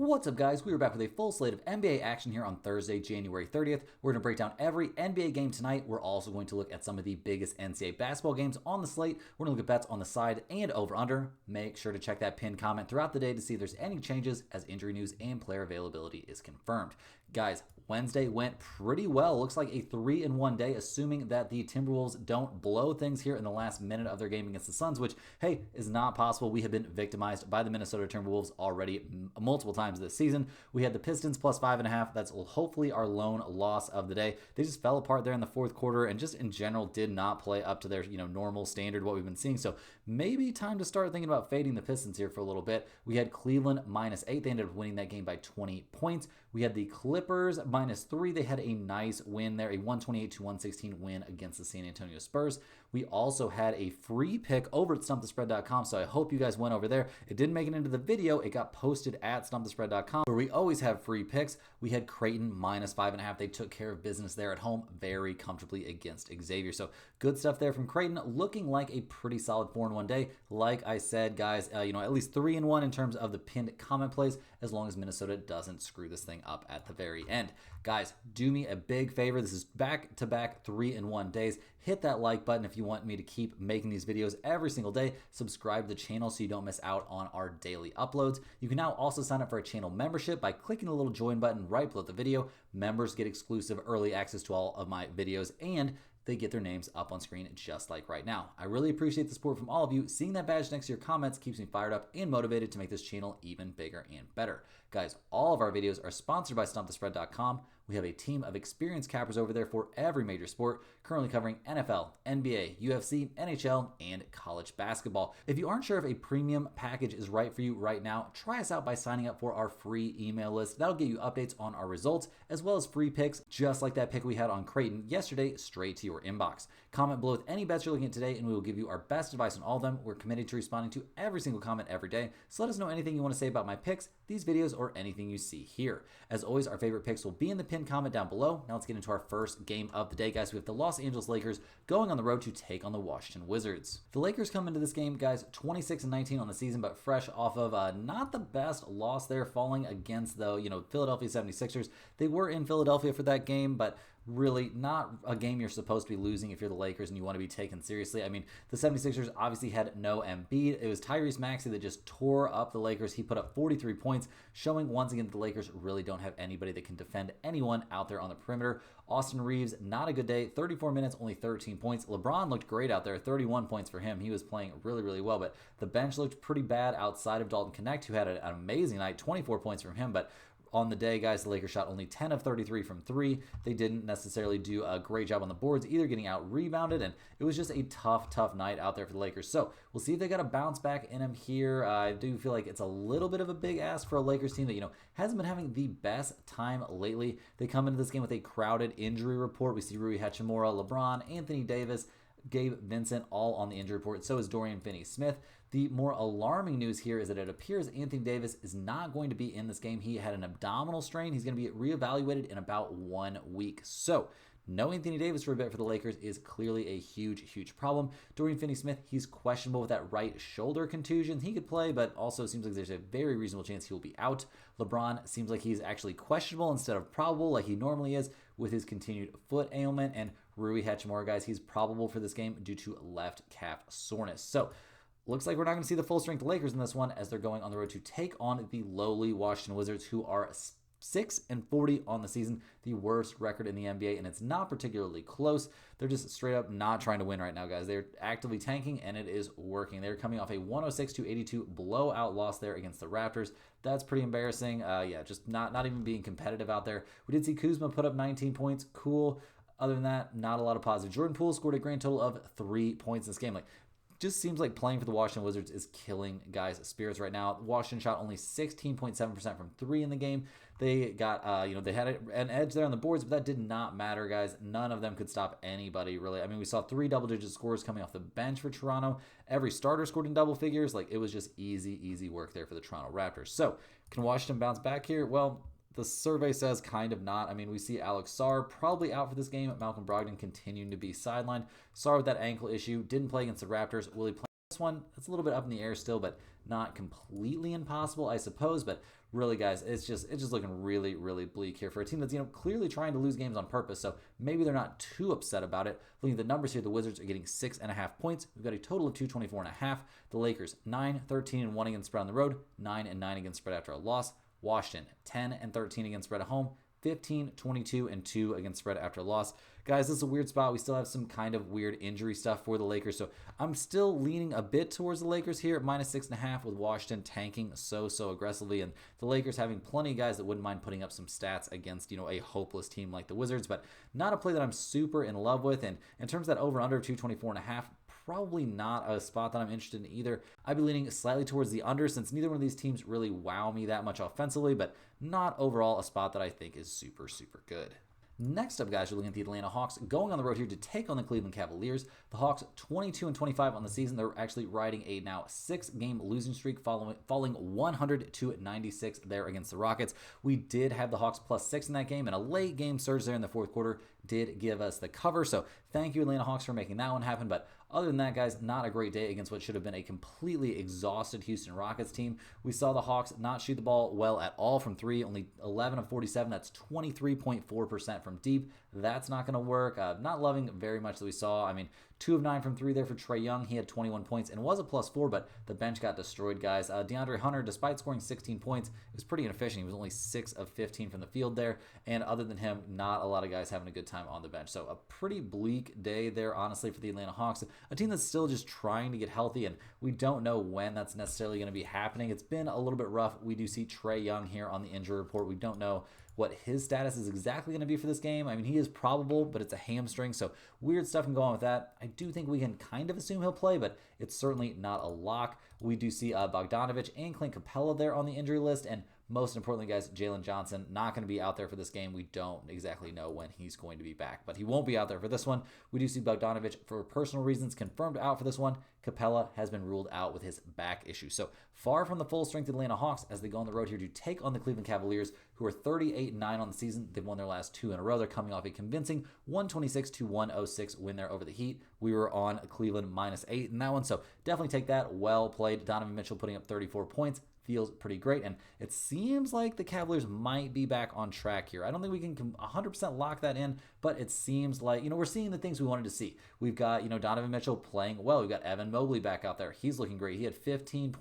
What's up, guys? We are back with a full slate of NBA action here on Thursday, January 30th. We're going to break down every NBA game tonight. We're also going to look at some of the biggest NCAA basketball games on the slate. We're going to look at bets on the side and over-under. Make sure to check that pinned comment throughout the day to see if there's any changes as injury news and player availability is confirmed. Guys, Wednesday went pretty well. Looks like a 3-1 day, assuming that the Timberwolves don't blow things here in the last minute of their game against the Suns, which, hey, is not possible. We have been victimized by the Minnesota Timberwolves already multiple times this season. We had the Pistons plus 5.5. That's hopefully our lone loss of the day. They just fell apart there in the fourth quarter and just in general did not play up to their normal standard, what we've been seeing. So maybe time to start thinking about fading the Pistons here for a little bit. We had Cleveland -8. They ended up winning that game by 20 points. We had the Clippers -3. They had a nice win there, a 128-116 win against the San Antonio Spurs. We also had a free pick over at stumpthespread.com, so I hope you guys went over there. It didn't make it into the video. It got posted at stumpthespread.com, where we always have free picks. We had Creighton -5.5. They took care of business there at home very comfortably against Xavier. So good stuff there from Creighton, looking like a pretty solid 4-1 day. Like I said, guys, at least 3-1 in terms of the pinned comment plays, as long as Minnesota doesn't screw this thing up at the very end. Guys, do me a big favor. This is back-to-back 3-1 days. Hit that like button if you want me to keep making these videos every single day. Subscribe to the channel so you don't miss out on our daily uploads. You can now also sign up for a channel membership by clicking the little join button right below the video. Members get exclusive early access to all of my videos, and they get their names up on screen just like right now. I really appreciate the support from all of you. Seeing that badge next to your comments keeps me fired up and motivated to make this channel even bigger and better. Guys, all of our videos are sponsored by stumpthespread.com. We have a team of experienced cappers over there for every major sport, currently covering NFL, NBA, UFC, NHL, and college basketball. If you aren't sure if a premium package is right for you right now, try us out by signing up for our free email list. That'll get you updates on our results, as well as free picks, just like that pick we had on Creighton yesterday, straight to your inbox. Comment below with any bets you're looking at today, and we will give you our best advice on all of them. We're committed to responding to every single comment every day, so let us know anything you want to say about my picks, these videos, or anything you see here. As always, our favorite picks will be in the pinned comment down below. Now let's get into our first game of the day, guys. We have the Los Angeles Lakers going on the road to take on the Washington Wizards. The Lakers come into this game, guys, 26-19 on the season, but fresh off of not the best loss there, falling against the Philadelphia 76ers. They were in Philadelphia for that game, but really not a game you're supposed to be losing if you're the Lakers and you want to be taken seriously. I mean, the 76ers obviously had no Embiid. It was Tyrese Maxey that just tore up the Lakers. He put up 43 points, showing once again that the Lakers really don't have anybody that can defend anyone out there on the perimeter. Austin Reeves, not a good day. 34 minutes, only 13 points. LeBron looked great out there. 31 points for him. He was playing really, really well, but the bench looked pretty bad outside of Dalton Connect, who had an amazing night. 24 points from him, but on the day, guys, the Lakers shot only 10 of 33 from three. They didn't necessarily do a great job on the boards, either getting out-rebounded, and it was just a tough night out there for the Lakers. So we'll see if they got a bounce back in them here. I do feel like it's a little bit of a big ask for a Lakers team that, hasn't been having the best time lately. They come into this game with a crowded injury report. We see Rui Hachimura, LeBron, Anthony Davis, Gabe Vincent all on the injury report. So is Dorian Finney-Smith. The more alarming news here is that it appears Anthony Davis is not going to be in this game. He had an abdominal strain. He's going to be reevaluated in about 1 week. So no Anthony Davis for a bit for the Lakers is clearly a huge problem. Dorian Finney-Smith, he's questionable with that right shoulder contusion. He could play, but also seems like there's a very reasonable chance he will be out. LeBron seems like he's actually questionable instead of probable like he normally is with his continued foot ailment. And Rui Hachimura, guys, he's probable for this game due to left calf soreness. So looks like we're not going to see the full-strength Lakers in this one as they're going on the road to take on the lowly Washington Wizards, who are 6-40 on the season, the worst record in the NBA, and it's not particularly close. They're just straight up not trying to win right now, guys. They're actively tanking, and it is working. They're coming off a 106-82 blowout loss there against the Raptors. That's pretty embarrassing. Just not even being competitive out there. We did see Kuzma put up 19 points. Cool. Other than that, not a lot of positive. Jordan Poole scored a grand total of 3 points in this game. Just seems like playing for the Washington Wizards is killing guys' spirits right now. Washington shot only 16.7% from three in the game. They got, they had an edge there on the boards, but that did not matter, guys. None of them could stop anybody, really. I mean, we saw 3 double-digit scores coming off the bench for Toronto. Every starter scored in double figures. It was just easy work there for the Toronto Raptors. So, can Washington bounce back here? Well, the survey says kind of not. I mean, we see Alex Sarr probably out for this game. Malcolm Brogdon continuing to be sidelined. Sarr with that ankle issue. Didn't play against the Raptors. Will he play this one? It's a little bit up in the air still, but not completely impossible, I suppose. But really, guys, it's just looking really, really bleak here for a team that's, clearly trying to lose games on purpose. So maybe they're not too upset about it. Looking at the numbers here, the Wizards are getting 6.5 points. We've got a total of 224.5. The Lakers 9-13-1 against spread on the road, 9-9 against spread after a loss. Washington 10-13 against spread at home, 15-22-2 against spread after a loss. Guys, this is a weird spot. We still have some kind of weird injury stuff for the Lakers, so I'm still leaning a bit towards the Lakers here at -6.5, with Washington tanking so aggressively, and the Lakers having plenty of guys that wouldn't mind putting up some stats against, a hopeless team like the Wizards, but not a play that I'm super in love with. And in terms of that over-under of 224.5, probably not a spot that I'm interested in either. I'd be leaning slightly towards the under, since neither one of these teams really wow me that much offensively, but not overall a spot that I think is super good. Next up, guys, we're looking at the Atlanta Hawks going on the road here to take on the Cleveland Cavaliers. The Hawks 22-25 on the season. They're actually riding a now 6-game losing streak, falling 100-96 there against the Rockets. We did have the Hawks +6 in that game, and a late game surge there in the fourth quarter did give us the cover. So thank you, Atlanta Hawks, for making that one happen. But other than that, guys, not a great day against what should have been a completely exhausted Houston Rockets team. We saw the Hawks not shoot the ball well at all from three, only 11 of 47. That's 23.4% from deep. That's not going to work. Not loving very much that we saw. I mean, 2 of 9 from 3 there for Trae Young. He had 21 points and was a +4, but the bench got destroyed, guys. DeAndre Hunter, despite scoring 16 points, was pretty inefficient. He was only 6 of 15 from the field there, and other than him, not a lot of guys having a good time on the bench. So a pretty bleak day there, honestly, for the Atlanta Hawks, a team that's still just trying to get healthy, and we don't know when that's necessarily going to be happening. It's been a little bit rough. We do see Trae Young here on the injury report. We don't know what his status is exactly going to be for this game. I mean, he is probable, but it's a hamstring, so weird stuff can go on with that. I do think we can kind of assume he'll play, but it's certainly not a lock. We do see Bogdanovich and Clint Capella there on the injury list, and most importantly, guys, Jalen Johnson not going to be out there for this game. We don't exactly know when he's going to be back, but he won't be out there for this one. We do see Bogdanovich, for personal reasons, confirmed out for this one. Capella has been ruled out with his back issue. So far from the full strength Atlanta Hawks as they go on the road here to take on the Cleveland Cavaliers, who are 38-9 on the season. They've won their last 2 in a row. They're coming off a convincing 126-106 win there over the Heat. We were on Cleveland -8 in that one, so definitely take that. Well played. Donovan Mitchell putting up 34 points. Feels pretty great, and it seems like the Cavaliers might be back on track here. I don't think we can 100% lock that in, but it seems like, we're seeing the things we wanted to see. We've got, Donovan Mitchell playing well. We've got Evan Mobley back out there. He's looking great. He had 15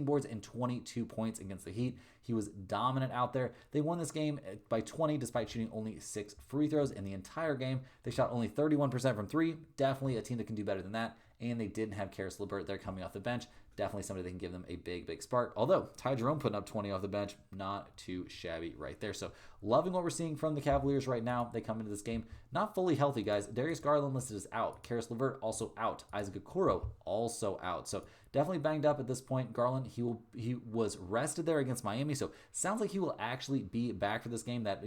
boards and 22 points against the Heat. He was dominant out there. They won this game by 20 despite shooting only 6 free throws in the entire game. They shot only 31% from 3. Definitely a team that can do better than that. And they didn't have Karis LeVert there coming off the bench. Definitely somebody that can give them a big spark. Although, Ty Jerome putting up 20 off the bench, not too shabby right there. So, loving what we're seeing from the Cavaliers right now. They come into this game not fully healthy, guys. Darius Garland listed as out. Karis LeVert also out. Isaac Okoro also out. So, definitely banged up at this point. Garland, he was rested there against Miami. So, sounds like he will actually be back for this game. That,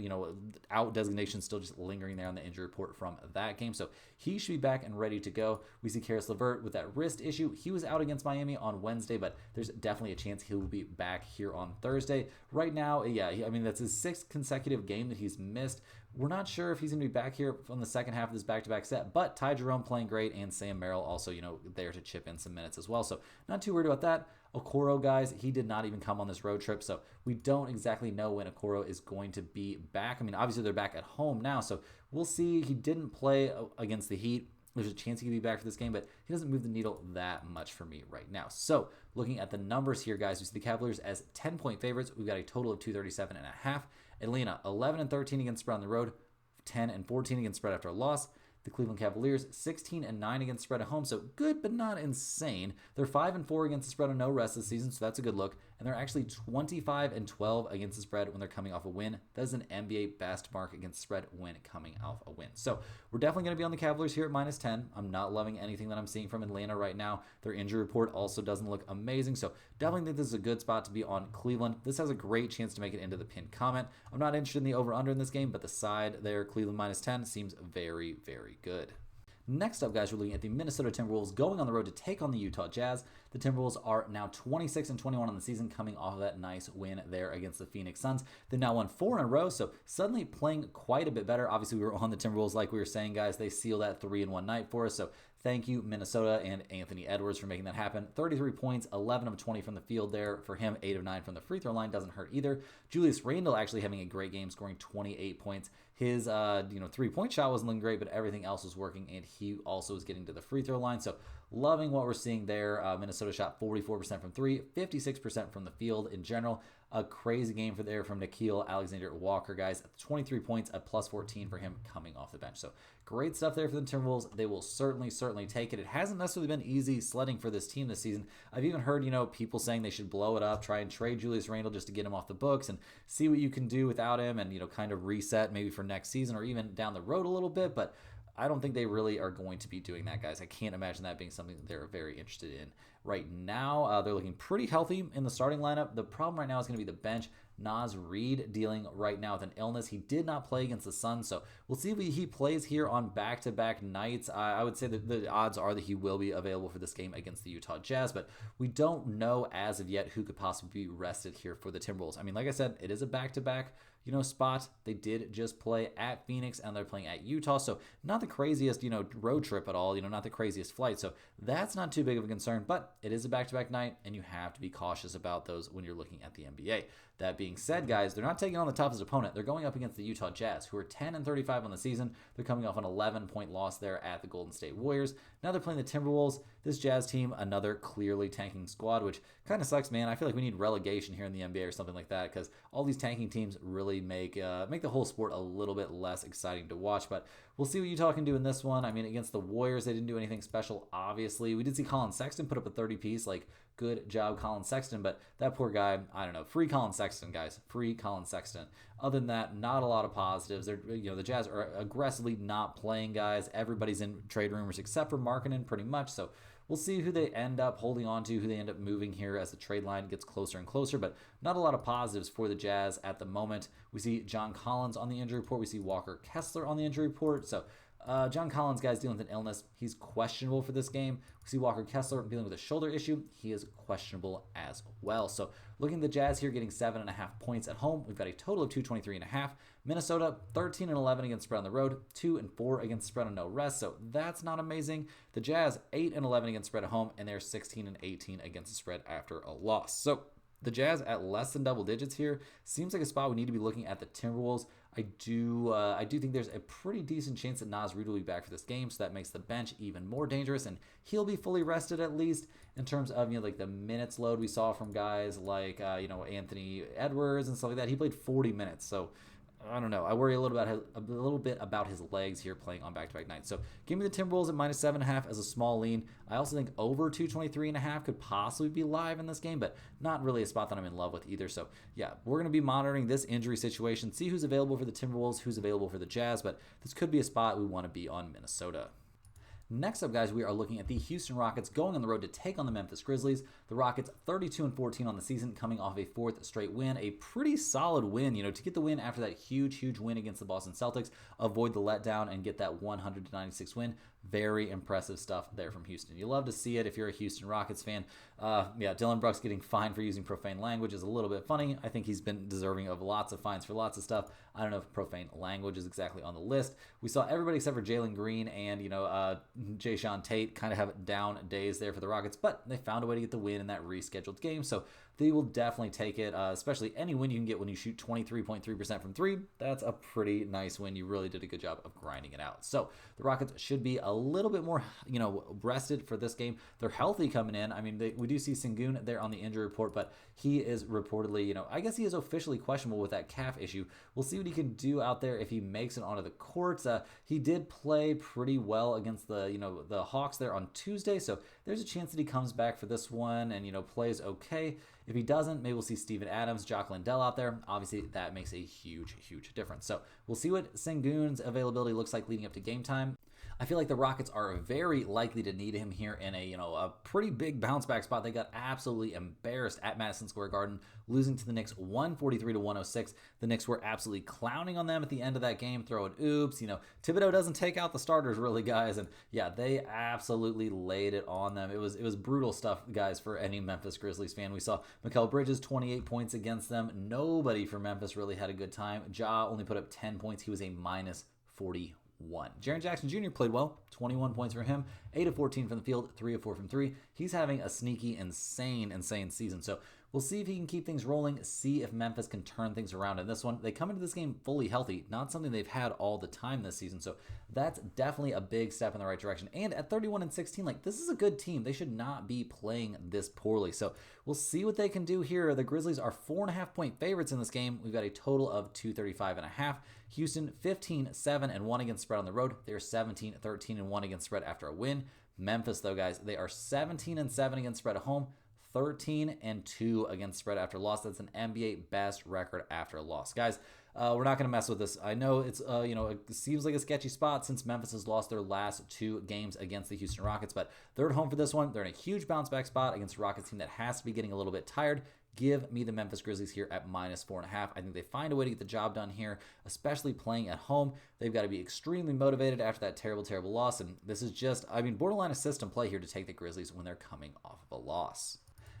out designation still just lingering there on the injury report from that game. So, he should be back and ready to go. We see Karis LeVert with that wrist issue. He was out against Miami on Wednesday, but there's definitely a chance he will be back here on Thursday. Right now, that's his 6th consecutive game that he's missed. We're not sure if he's going to be back here on the second half of this back-to-back set, but Ty Jerome playing great, and Sam Merrill also, there to chip in some minutes as well. So not too worried about that. Okoro, guys, he did not even come on this road trip, so we don't exactly know when Okoro is going to be back. I mean, obviously they're back at home now, so we'll see. He didn't play against the Heat. There's a chance he could be back for this game, but he doesn't move the needle that much for me right now. So looking at the numbers here, guys, we see the Cavaliers as 10-point favorites. We've got a total of 237.5. Atlanta 11-13 against spread on the road, 10-14 against spread after a loss. The Cleveland Cavaliers 16-9 against spread at home, so good but not insane. They're 5-4 against the spread on no rest this season, so that's a good look. And they're actually 25-12 against the spread when they're coming off a win. That is an NBA best mark against the spread when coming off a win. So we're definitely going to be on the Cavaliers here at -10. I'm not loving anything that I'm seeing from Atlanta right now. Their injury report also doesn't look amazing, so definitely think this is a good spot to be on Cleveland. This has a great chance to make it into the pinned comment. I'm not interested in the over-under in this game, but the side there, Cleveland -10, seems very good. Next up, guys, we're looking at the Minnesota Timberwolves going on the road to take on the Utah Jazz. The Timberwolves are now 26-21 on the season, coming off of that nice win there against the Phoenix Suns. They've now won 4 in a row, so suddenly playing quite a bit better. Obviously, we were on the Timberwolves, like we were saying, guys. They sealed that 3-1 night for us, so Thank you, Minnesota and Anthony Edwards, for making that happen. 33 points, 11 of 20 from the field there for him, 8 of 9 from the free throw line. Doesn't hurt either. Julius Randle actually having a great game, scoring 28 points. His three-point shot wasn't looking great, but everything else was working, and he also was getting to the free throw line. So loving what we're seeing there. Minnesota shot 44% from three, 56% from the field in general. A crazy game from Nickeil Alexander-Walker, guys. 23 points, a plus 14 for him coming off the bench. So great stuff there for the Timberwolves. They will certainly take it. It hasn't necessarily been easy sledding for this team this season. I've even heard, people saying they should blow it up, try and trade Julius Randle just to get him off the books and see what you can do without him and, kind of reset maybe for next season or even down the road a little bit. But I don't think they really are going to be doing that, guys. I can't imagine that being something that they're very interested in right now. They're looking pretty healthy in the starting lineup. The problem right now is going to be the bench. Naz Reid dealing right now with an illness. He did not play against the Suns, so we'll see if he plays here on back-to-back nights. I would say that the odds are that he will be available for this game against the Utah Jazz, but we don't know as of yet who could possibly be rested here for the Timberwolves. I mean, like I said, it is a back-to-back spot. They did just play at Phoenix and they're playing at Utah, so not the craziest, road trip at all, not the craziest flight, so that's not too big of a concern, but it is a back-to-back night and you have to be cautious about those when you're looking at the NBA. That being said, guys, they're not taking on the toughest opponent. They're going up against the Utah Jazz, who are 10-35 on the season. They're coming off an 11-point loss there at the Golden State Warriors. Now they're playing the Timberwolves. This Jazz team, another clearly tanking squad, which kind of sucks, man. I feel like we need relegation here in the NBA or something like that because all these tanking teams really make the whole sport a little bit less exciting to watch. But we'll see what Utah can do in this one. I mean, against the Warriors, they didn't do anything special, obviously. We did see Colin Sexton put up a 30-piece, good job, Colin Sexton, but that poor guy, I don't know. Free Colin Sexton, guys. Free Colin Sexton. Other than that, not a lot of positives. They're, the Jazz are aggressively not playing, guys. Everybody's in trade rumors except for Markkanen, pretty much. So we'll see who they end up holding on to, who they end up moving here as the trade line gets closer and closer, but not a lot of positives for the Jazz at the moment. We see John Collins on the injury report. We see Walker Kessler on the injury report. So John Collins, guys, dealing with an illness. He's questionable for this game. We see Walker Kessler dealing with a shoulder issue. He is questionable as well. So looking at the Jazz here getting 7.5 points at home. We've got a total of 223.5. Minnesota 13-11 against spread on the road, 2-4 against spread on no rest. So that's not amazing. The Jazz 8-11 against spread at home, and they're 16-18 against the spread after a loss. So the Jazz at less than double digits here seems like a spot we need to be looking at the Timberwolves. I do think there's a pretty decent chance that Naz Reid will be back for this game, so that makes the bench even more dangerous, and he'll be fully rested at least in terms of the minutes load we saw from guys like Anthony Edwards and stuff like that. He played 40 minutes, so I don't know. I worry a little bit about his legs here playing on back-to-back nights. So give me the Timberwolves at -7.5 as a small lean. I also think over 223.5 could possibly be live in this game, but not really a spot that I'm in love with either. So yeah, we're going to be monitoring this injury situation, see who's available for the Timberwolves, who's available for the Jazz, but this could be a spot we want to be on Minnesota. Next up, guys, we are looking at the Houston Rockets going on the road to take on the Memphis Grizzlies. The Rockets 32-14 on the season, coming off a fourth straight win. A pretty solid win, to get the win after that huge win against the Boston Celtics, avoid the letdown and get that 100-96 win. Very impressive stuff there from Houston. You love to see it if you're a Houston Rockets fan. Dylan Brooks getting fined for using profane language is a little bit funny. I think he's been deserving of lots of fines for lots of stuff. I don't know if profane language is exactly on the list. We saw everybody except for Jalen Green and, Jayshawn Tate kind of have down days there for the Rockets, but they found a way to get the win in that rescheduled game. So they will definitely take it, especially any win you can get when you shoot 23.3% from three. That's a pretty nice win. You really did a good job of grinding it out. So the Rockets should be a little bit more, rested for this game. They're healthy coming in. I mean, we do see Sengun there on the injury report, but he is reportedly, I guess he is officially questionable with that calf issue. We'll see what he can do out there if he makes it onto the court. He did play pretty well against the Hawks there on Tuesday, so there's a chance that he comes back for this one and, plays okay. If he doesn't, maybe we'll see Steven Adams, Jock Landell out there. Obviously, that makes a huge difference. So we'll see what Sengun's availability looks like leading up to game time. I feel like the Rockets are very likely to need him here in a pretty big bounce back spot. They got absolutely embarrassed at Madison Square Garden, losing to the Knicks 143-106. The Knicks were absolutely clowning on them at the end of that game, throwing oops. Thibodeau doesn't take out the starters really, guys, and yeah, they absolutely laid it on them. It was brutal stuff, guys, for any Memphis Grizzlies fan. We saw Mikal Bridges 28 points against them. Nobody for Memphis really had a good time. Ja only put up 10 points. He was a -41. 1. Jaren Jackson Jr. played well, 21 points for him, 8 of 14 from the field, 3 of 4 from 3. He's having a sneaky, insane season. So we'll see if he can keep things rolling, see if Memphis can turn things around in this one. They come into this game fully healthy, not something they've had all the time this season. So that's definitely a big step in the right direction. And at 31-16, like, this is a good team. They should not be playing this poorly. So we'll see what they can do here. The Grizzlies are 4.5-point favorites in this game. We've got a total of 235.5. Houston 15-7-1 against spread on the road. They're 17-13-1 against spread after a win. Memphis, though, guys, they are 17-7 against spread at home. 13-2 against spread after loss. That's an NBA best record after a loss. Guys, we're not going to mess with this. I know it's, it seems like a sketchy spot since Memphis has lost their last 2 games against the Houston Rockets, but they're at home for this one. They're in a huge bounce back spot against a Rockets team that has to be getting a little bit tired. Give me the Memphis Grizzlies here at -4.5. I think they find a way to get the job done here, especially playing at home. They've got to be extremely motivated after that terrible loss, and this is just, borderline a system play here to take the Grizzlies when they're coming off of a loss.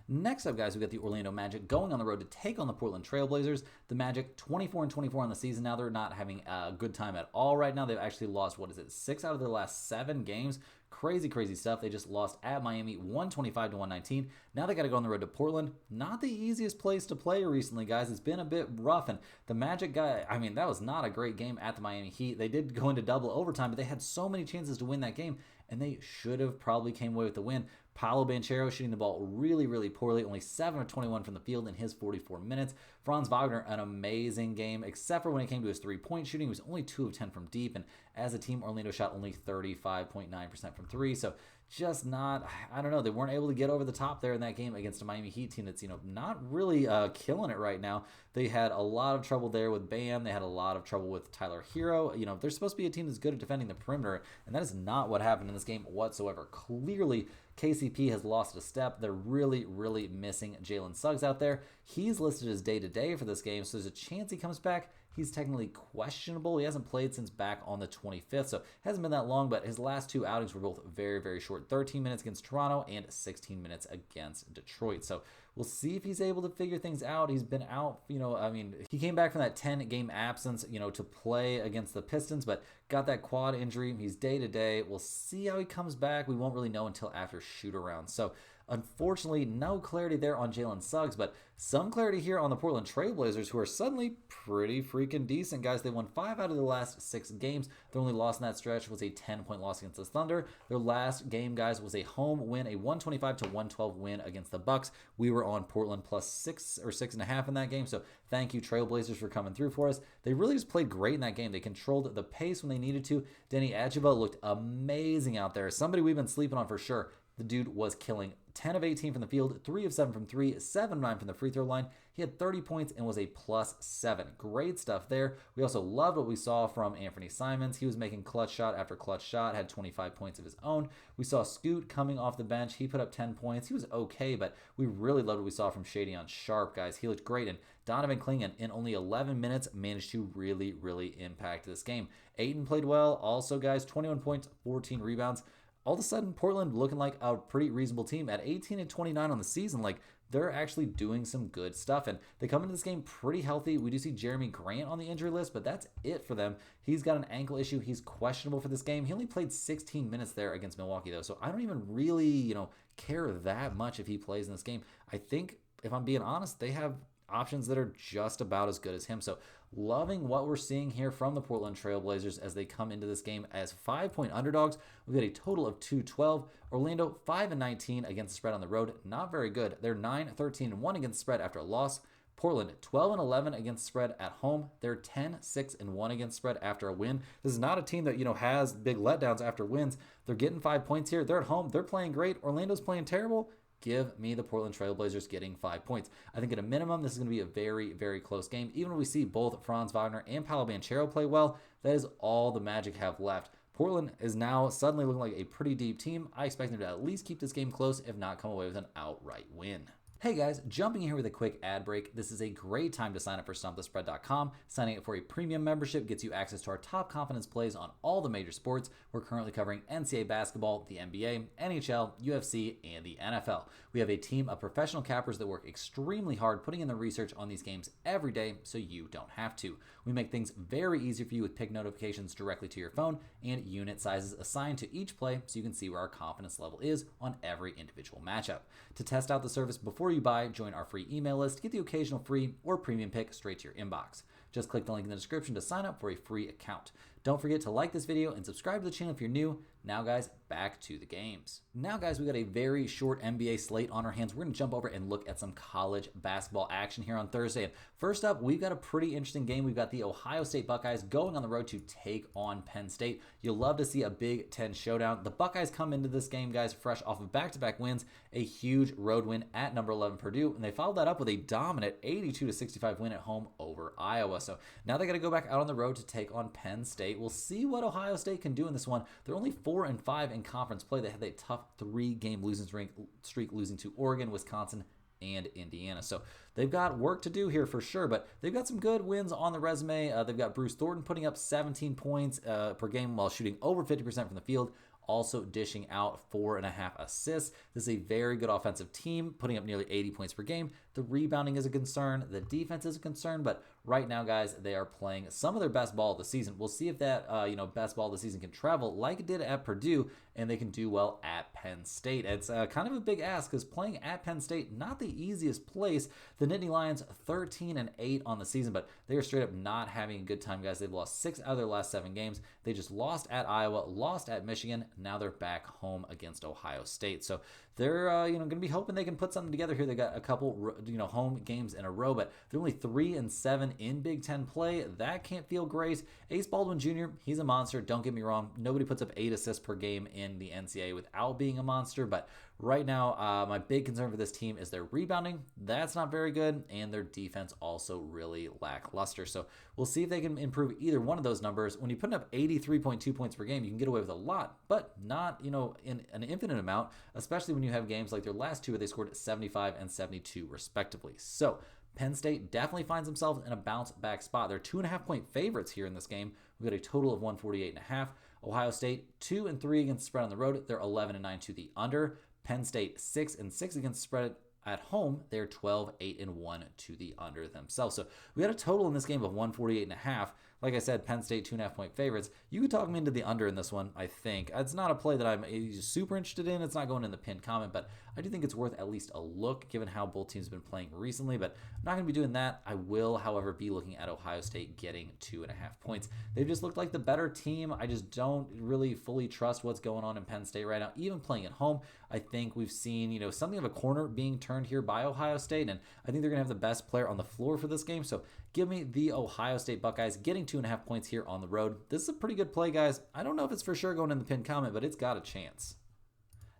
Next up, guys, we've got the Orlando Magic going on the road to take on the Portland Trail Blazers. The Magic 24-24 on the season now. They're not having a good time at all right now. They've actually lost, 6 out of their last 7 games. Crazy stuff. They just lost at Miami 125-119. Now they got to go on the road to Portland. Not the easiest place to play recently, guys. It's been a bit rough. And the Magic guy, that was not a great game at the Miami Heat. They did go into double overtime, but they had so many chances to win that game, and they should have probably came away with the win. Paolo Banchero shooting the ball really poorly, only 7 of 21 from the field in his 44 minutes. Franz Wagner, an amazing game, except for when it came to his three-point shooting. He was only 2 of 10 from deep, and as a team, Orlando shot only 35.9% from 3, so just not, they weren't able to get over the top there in that game against a Miami Heat team that's, not really killing it right now. They had a lot of trouble there with Bam. They had a lot of trouble with Tyler Hero. They're supposed to be a team that's good at defending the perimeter, and that is not what happened in this game whatsoever. Clearly, KCP has lost a step. They're really missing Jalen Suggs out there. He's listed as day-to-day for this game, so there's a chance he comes back. He's technically questionable. He hasn't played since back on the 25th, so it hasn't been that long, but his last 2 outings were both very short. 13 minutes against Toronto and 16 minutes against Detroit. So we'll see if he's able to figure things out. He's been out, he came back from that 10-game absence, to play against the Pistons, but got that quad injury. He's day-to-day. We'll see how he comes back. We won't really know until after shoot-around. So unfortunately, no clarity there on Jalen Suggs, but some clarity here on the Portland Trail Blazers, who are suddenly pretty freaking decent, guys. They won 5 out of their last 6 games. Their only loss in that stretch was a 10-point loss against the Thunder. Their last game, guys, was a home win, a 125-112 win against the Bucks. We were on Portland plus 6 or 6.5 in that game, so thank you, Trail Blazers, for coming through for us. They really just played great in that game. They controlled the pace when they needed to. Denny Adjaba looked amazing out there. Somebody we've been sleeping on for sure. The dude was killing. 10 of 18 from the field, 3 of 7 from 3, 7 of 9 from the free throw line. He had 30 points and was a +7. Great stuff there. We also loved what we saw from Anthony Simons. He was making clutch shot after clutch shot, had 25 points of his own. We saw Scoot coming off the bench. He put up 10 points. He was okay, but we really loved what we saw from Shadyon Sharp, guys. He looked great, and Donovan Clingan in only 11 minutes managed to really impact this game. Ayton played well. Also, guys, 21 points, 14 rebounds. All of a sudden, Portland looking like a pretty reasonable team at 18-29 on the season. Like, they're actually doing some good stuff, and they come into this game pretty healthy. We do see Jeremy Grant on the injury list, but that's it for them. He's got an ankle issue. He's questionable for this game. He only played 16 minutes there against Milwaukee, though, so I don't even really, care that much if he plays in this game. I think, if I'm being honest, they have options that are just about as good as him. So loving what we're seeing here from the Portland Trail Blazers as they come into this game as 5-point underdogs. We've got a total of 212. Orlando 5-19 against the spread on the road. Not very good. They're 9-13-1 against the spread after a loss. Portland 12-11 against the spread at home. They're 10-6-1 against the spread after a win. This is not a team that has big letdowns after wins. They're getting 5 points here. They're at home. They're playing great. Orlando's playing terrible. Give me the Portland Trail Blazers getting 5 points. I think at a minimum, this is going to be a very close game. Even when we see both Franz Wagner and Paolo Banchero play well, that is all the Magic have left. Portland is now suddenly looking like a pretty deep team. I expect them to at least keep this game close, if not come away with an outright win. Hey guys, jumping in here with a quick ad break. This is a great time to sign up for StumpTheSpread.com. Signing up for a premium membership gets you access to our top confidence plays on all the major sports. We're currently covering NCAA basketball, the NBA, NHL, UFC, and the NFL. We have a team of professional cappers that work extremely hard putting in the research on these games every day so you don't have to. We make things very easy for you with pick notifications directly to your phone and unit sizes assigned to each play so you can see where our confidence level is on every individual matchup. To test out the service before you buy, join our free email list, get the occasional free or premium pick straight to your inbox. Just click the link in the description to sign up for a free account. Don't forget to like this video and subscribe to the channel if you're new. Now guys, back to the games. Now guys, we got a very short NBA slate on our hands. We're going to jump over and look at some college basketball action here on Thursday. And first up, we've got a pretty interesting game. We've got the Ohio State Buckeyes going on the road to take on Penn State. You'll love to see a Big Ten showdown. The Buckeyes come into this game, guys, fresh off of back-to-back wins, a huge road win at number 11 Purdue, and they followed that up with a dominant 82-65 win at home over Iowa. So now they got to go back out on the road to take on Penn State. We'll see what Ohio State can do in this one. They're only 4-5 in conference play. They had a tough 3-game losing streak, losing to Oregon, Wisconsin, and Indiana. So they've got work to do here for sure, but they've got some good wins on the resume. They've got Bruce Thornton putting up 17 points per game while shooting over 50% from the field, also dishing out 4.5 assists. This is a very good offensive team, putting up nearly 80 points per game. The rebounding is a concern. The defense is a concern, but right now, guys, they are playing some of their best ball of the season. We'll see if that best ball of the season can travel like it did at Purdue, and they can do well at Penn State. It's kind of a big ask because playing at Penn State, not the easiest place. The Nittany Lions 13-8 on the season, but they are straight up not having a good time, guys. They've lost 6 out of their last 7 games. They just lost at Iowa, lost at Michigan. Now they're back home against Ohio State. So they're going to be hoping they can put something together here. They got a couple home games in a row, but they're only 3-7 in Big Ten play. That can't feel great. Ace Baldwin Jr., he's a monster. Don't get me wrong. Nobody puts up 8 assists per game in the NCAA without being a monster, but right now, my big concern for this team is their rebounding. That's not very good, and their defense also really lackluster. So we'll see if they can improve either one of those numbers. When you put up 83.2 points per game, you can get away with a lot, but not, in an infinite amount, especially when you have games like their last 2 where they scored 75 and 72 respectively. So Penn State definitely finds themselves in a bounce-back spot. They're 2.5-point favorites here in this game. We've got a total of 148.5. Ohio State 2-3 against the spread on the road. They're 11-9 to the under. Penn State 6-6 against the spread at home. They're 12-8-1 to the under themselves. So we had a total in this game of 148.5. Like I said, Penn State 2.5-point favorites. You could talk me into the under in this one, I think. It's not a play that I'm super interested in. It's not going in the pinned comment, but I do think it's worth at least a look given how both teams have been playing recently, but I'm not going to be doing that. I will, however, be looking at Ohio State getting 2.5 points. They've just looked like the better team. I just don't really fully trust what's going on in Penn State right now. Even playing at home, I think we've seen, something of a corner being turned here by Ohio State, and I think they're going to have the best player on the floor for this game. So give me the Ohio State Buckeyes getting 2.5 points here on the road. This is a pretty good play, guys. I don't know if it's for sure going in the pinned comment, but it's got a chance.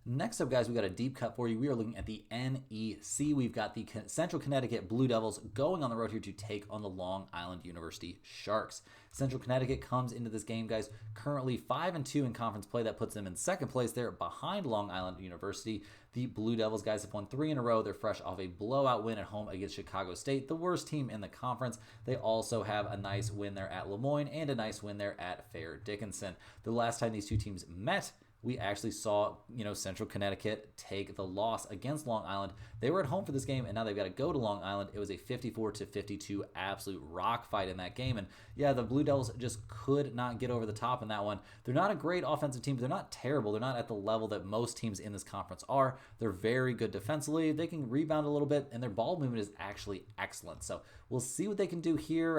Next up, guys, we got a deep cut for you. We are looking at the NEC. We've got the Central Connecticut Blue Devils going on the road here to take on the Long Island University Sharks. Central Connecticut comes into this game, guys, currently 5-2 in conference play. That puts them in second place there behind Long Island University. The Blue Devils, guys, have won 3 in a row. They're fresh off a blowout win at home against Chicago State, the worst team in the conference. They also have a nice win there at Lemoyne and a nice win there at Fair Dickinson. The last time these two teams met, we actually saw, Central Connecticut take the loss against Long Island. They were at home for this game, and now they've got to go to Long Island. It was a 54-52 absolute rock fight in that game. And yeah, the Blue Devils just could not get over the top in that one. They're not a great offensive team, but they're not terrible. They're not at the level that most teams in this conference are. They're very good defensively. They can rebound a little bit, and their ball movement is actually excellent. So we'll see what they can do here.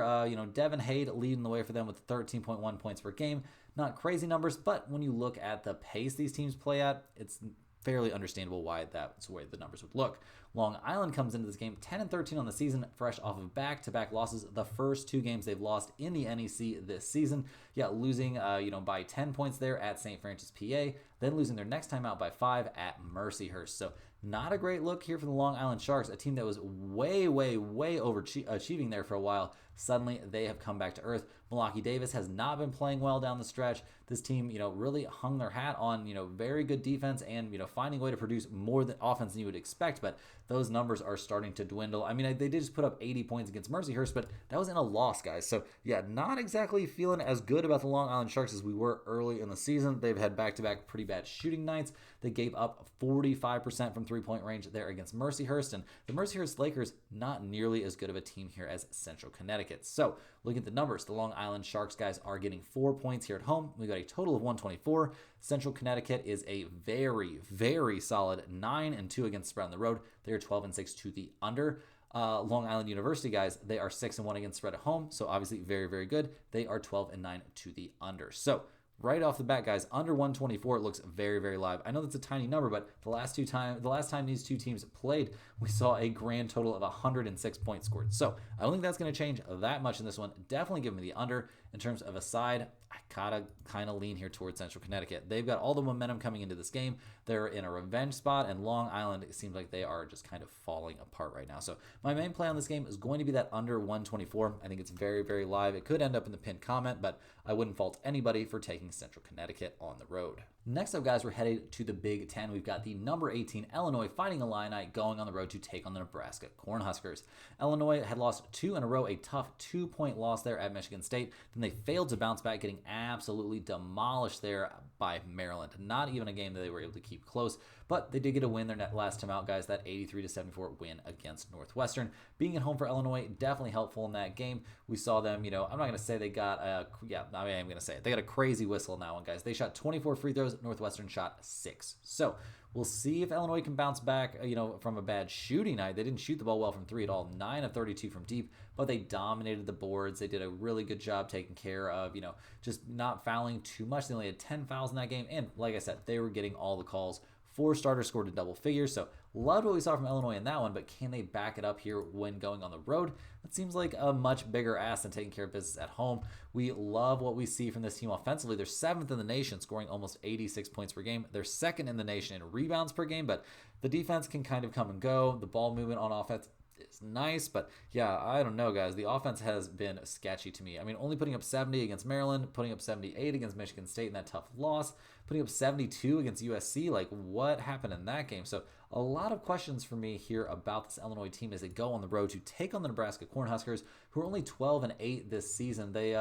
Devin Hade leading the way for them with 13.1 points per game. Not crazy numbers, but when you look at the pace these teams play at, it's fairly understandable why that's the way the numbers would look. Long Island comes into this game 10-13 on the season, fresh off of back-to-back losses. The first 2 games they've lost in the NEC this season. Yeah, losing by 10 points there at St. Francis, PA, then losing their next time out by 5 at Mercyhurst. So not a great look here for the Long Island Sharks, a team that was way overachieving there for a while. Suddenly, they have come back to earth. Milwaukee Davis has not been playing well down the stretch. This team, really hung their hat on, very good defense and, finding a way to produce more than offense than you would expect. But those numbers are starting to dwindle. I mean, they did just put up 80 points against Mercyhurst, but that was in a loss, guys. So, yeah, not exactly feeling as good about the Long Island Sharks as we were early in the season. They've had back-to-back pretty bad shooting nights. They gave up 45% from three-point range there against Mercyhurst, and the Mercyhurst Lakers, not nearly as good of a team here as Central Connecticut. So, looking at the numbers, the Long Island Sharks guys are getting 4 points here at home. We got a total of 124. Central Connecticut is a very, very solid 9-2 against spread on the road. They are 12-6 to the under. Long Island University guys, they are 6-1 against spread at home, so obviously very, very good. They are 12-9 to the under. So right off the bat, guys, under 124 looks very, very live. I know that's a tiny number, but the last time these two teams played, we saw a grand total of 106 points scored. So I don't think that's going to change that much in this one. Definitely give me the under. In terms of a side, I gotta kind of lean here towards Central Connecticut. They've got all the momentum coming into this game. They're in a revenge spot, and Long Island, it seems like they are just kind of falling apart right now. So my main play on this game is going to be that under 124. I think it's very, very live. It could end up in the pinned comment, but I wouldn't fault anybody for taking Central Connecticut on the road. Next up, guys, we're headed to the Big Ten. We've got the number 18 Illinois Fighting Illini going on the road to take on the Nebraska Cornhuskers. Illinois had lost 2 in a row, a tough 2-point loss there at Michigan State. Then they failed to bounce back, getting absolutely demolished there by Maryland. Not even a game that they were able to keep close, but they did get a win their last time out, guys. That 83-74 win against Northwestern. Being at home for Illinois, definitely helpful in that game. We saw them, I'm not going to say they got I'm going to say it. They got a crazy whistle in that one, guys. They shot 24 free throws. Northwestern shot 6. So we'll see if Illinois can bounce back, from a bad shooting night. They didn't shoot the ball well from 3 at all. 9 of 32 from deep, but they dominated the boards. They did a really good job taking care of, just not fouling too much. They only had 10 fouls in that game. And like I said, they were getting all the calls. 4 starters scored in double figures. So loved what we saw from Illinois in that one, but can they back it up here when going on the road? That seems like a much bigger ask than taking care of business at home. We love what we see from this team offensively. They're 7th in the nation, scoring almost 86 points per game. They're 2nd in the nation in rebounds per game, but the defense can kind of come and go. The ball movement on offense is nice, but yeah, I don't know, guys. The offense has been sketchy to me. I mean, only putting up 70 against Maryland, putting up 78 against Michigan State in that tough loss, putting up 72 against USC. Like, what happened in that game? So a lot of questions for me here about this Illinois team as they go on the road to take on the Nebraska Cornhuskers, who are only 12-8 this season. They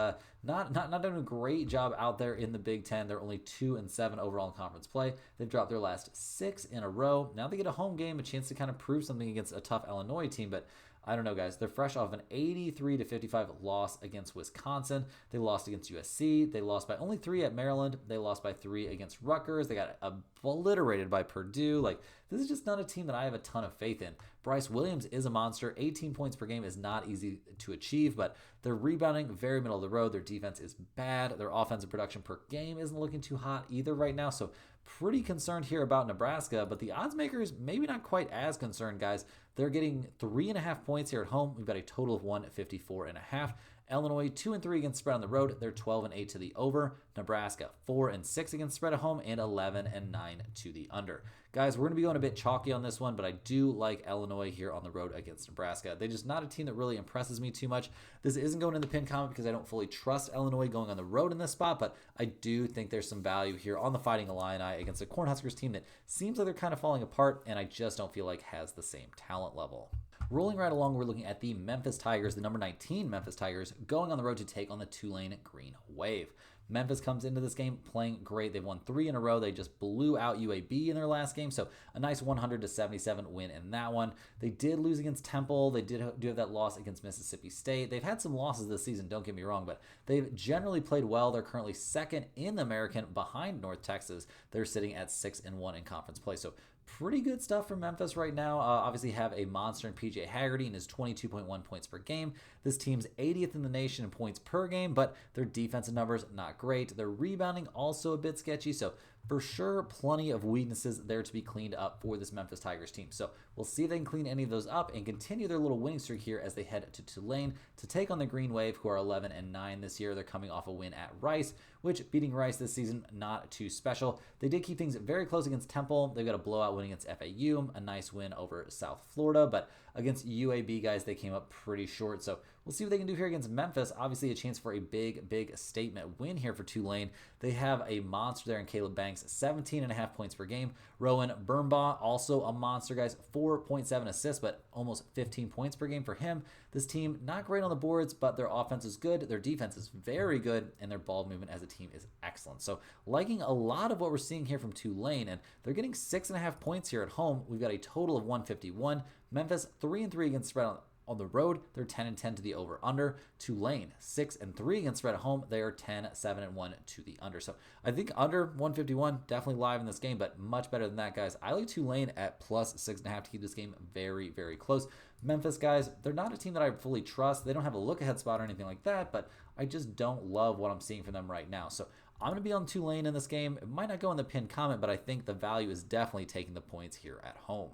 not doing a great job out there in the Big Ten. They're only 2-7 overall in conference play. They've dropped their last 6 in a row. Now they get a home game, a chance to kind of prove something against a tough Illinois team, but I don't know, guys. They're fresh off an 83-55 loss against Wisconsin. They lost against USC. They lost by only 3 at Maryland. They lost by 3 against Rutgers. They got obliterated by Purdue. Like, this is just not a team that I have a ton of faith in. Bryce Williams is a monster. 18 points per game is not easy to achieve, but they're rebounding very middle of the road. Their defense is bad. Their offensive production per game isn't looking too hot either right now. So pretty concerned here about Nebraska, but the odds makers maybe not quite as concerned, guys. They're getting 3.5 points here at home. We've got a total of 154.5. Illinois 2-3 against spread on the road. They're 12-8 to the over. Nebraska 4-6 against spread at home and 11-9 to the under. Guys, we're going to be going a bit chalky on this one, but I do like Illinois here on the road against Nebraska. They're just not a team that really impresses me too much. This isn't going in the pin comment because I don't fully trust Illinois going on the road in this spot, but I do think there's some value here on the Fighting Illini against a Cornhuskers team that seems like they're kind of falling apart, and I just don't feel like has the same talent level. Rolling right along, we're looking at the Memphis Tigers, the number 19 Memphis Tigers, going on the road to take on the Tulane Green Wave. Memphis comes into this game playing great. They've won 3 in a row. They just blew out UAB in their last game, so a nice 100-77 win in that one. They did lose against Temple. They do have that loss against Mississippi State. They've had some losses this season, don't get me wrong, but they've generally played well. They're currently 2nd in the American behind North Texas. They're sitting at 6-1 in conference play, so pretty good stuff from Memphis right now. Obviously have a monster in PJ Haggerty and his 22.1 points per game. This team's 80th in the nation in points per game, but their defensive numbers not great. Their rebounding also a bit sketchy, so for sure plenty of weaknesses there to be cleaned up for this Memphis Tigers team. So we'll see if they can clean any of those up and continue their little winning streak here as they head to Tulane to take on the Green Wave, who are 11-9 this year. They're coming off a win at Rice, which beating Rice this season, not too special. They did keep things very close against Temple. They've got a blowout win against FAU, a nice win over South Florida, but against UAB, guys, they came up pretty short. So we'll see what they can do here against Memphis. Obviously, a chance for a big statement win here for Tulane. They have a monster there in Caleb Banks, 17.5 points per game. Rowan Birnbaugh, also a monster, guys, 4.7 assists, but almost 15 points per game for him. This team, not great on the boards, but their offense is good, their defense is very good, and their ball movement as a team is excellent. So liking a lot of what we're seeing here from Tulane, and they're getting 6.5 points here at home. We've got a total of 151. Memphis 3-3 against spread on the road. They're 10-10 to the over/under. Tulane 6-3 against spread at home. They are 10-7-1 to the under. So I think under 151 definitely live in this game, but much better than that, guys. I like Tulane at plus 6.5 to keep this game very close. Memphis, guys, they're not a team that I fully trust. They don't have a look-ahead spot or anything like that, but I just don't love what I'm seeing from them right now. So I'm going to be on Tulane in this game. It might not go in the pinned comment, but I think the value is definitely taking the points here at home.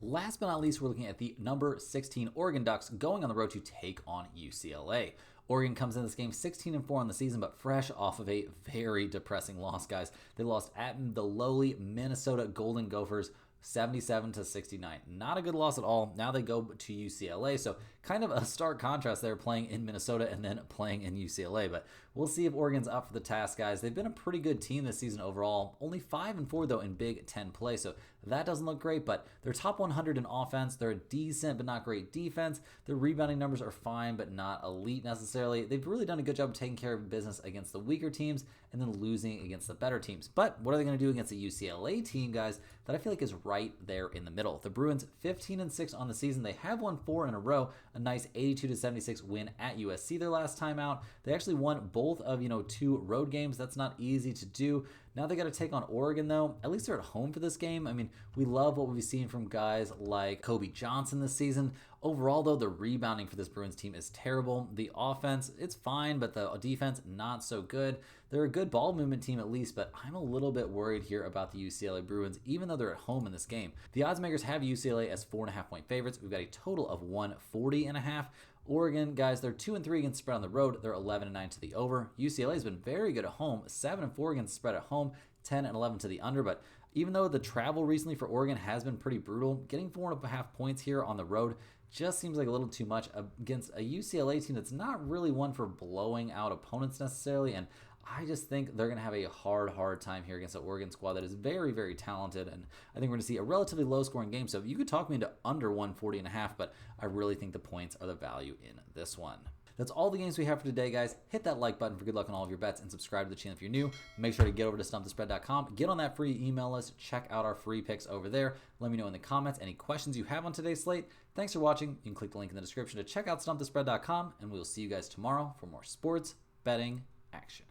Last but not least, we're looking at the number 16 Oregon Ducks going on the road to take on UCLA. Oregon comes in this game 16-4 on the season, but fresh off of a very depressing loss, guys. They lost at the lowly Minnesota Golden Gophers 77-69. Not a good loss at all. Now they go to UCLA, so kind of a stark contrast there, playing in Minnesota and then playing in UCLA. But we'll see if Oregon's up for the task, guys. They've been a pretty good team this season overall. Only 5-4 though in Big Ten play, so that doesn't look great. But they're top 100 in offense. They're a decent but not great defense. Their rebounding numbers are fine but not elite necessarily. They've really done a good job of taking care of business against the weaker teams and then losing against the better teams. But what are they going to do against a UCLA team, guys, that I feel like is right there in the middle? The Bruins 15-6 on the season. They have won 4 in a row. A nice 82-76 win at USC their last time out. They actually won both of 2 road games. That's not easy to do. Now they got to take on Oregon, though. At least they're at home for this game. I mean, we love what we've seen from guys like Kobe Johnson this season. Overall, though, the rebounding for this Bruins team is terrible. The offense, it's fine, but the defense, not so good. They're a good ball movement team at least, but I'm a little bit worried here about the UCLA Bruins, even though they're at home in this game. The odds makers have UCLA as 4.5-point favorites. We've got a total of 140.5. Oregon, guys, they're 2-3 against spread on the road. They're 11-9 to the over. UCLA has been very good at home, 7-4 against spread at home, 10-11 to the under. But even though the travel recently for Oregon has been pretty brutal, getting 4.5 points here on the road just seems like a little too much against a UCLA team that's not really one for blowing out opponents necessarily. And I just think they're going to have a hard time here against an Oregon squad that is very talented. And I think we're going to see a relatively low-scoring game. So you could talk me into under 140.5, but I really think the points are the value in this one. That's all the games we have for today, guys. Hit that like button for good luck on all of your bets and subscribe to the channel if you're new. Make sure to get over to stumpthespread.com. Get on that free email list. Check out our free picks over there. Let me know in the comments any questions you have on today's slate. Thanks for watching. You can click the link in the description to check out stumpthespread.com, and we'll see you guys tomorrow for more sports betting action.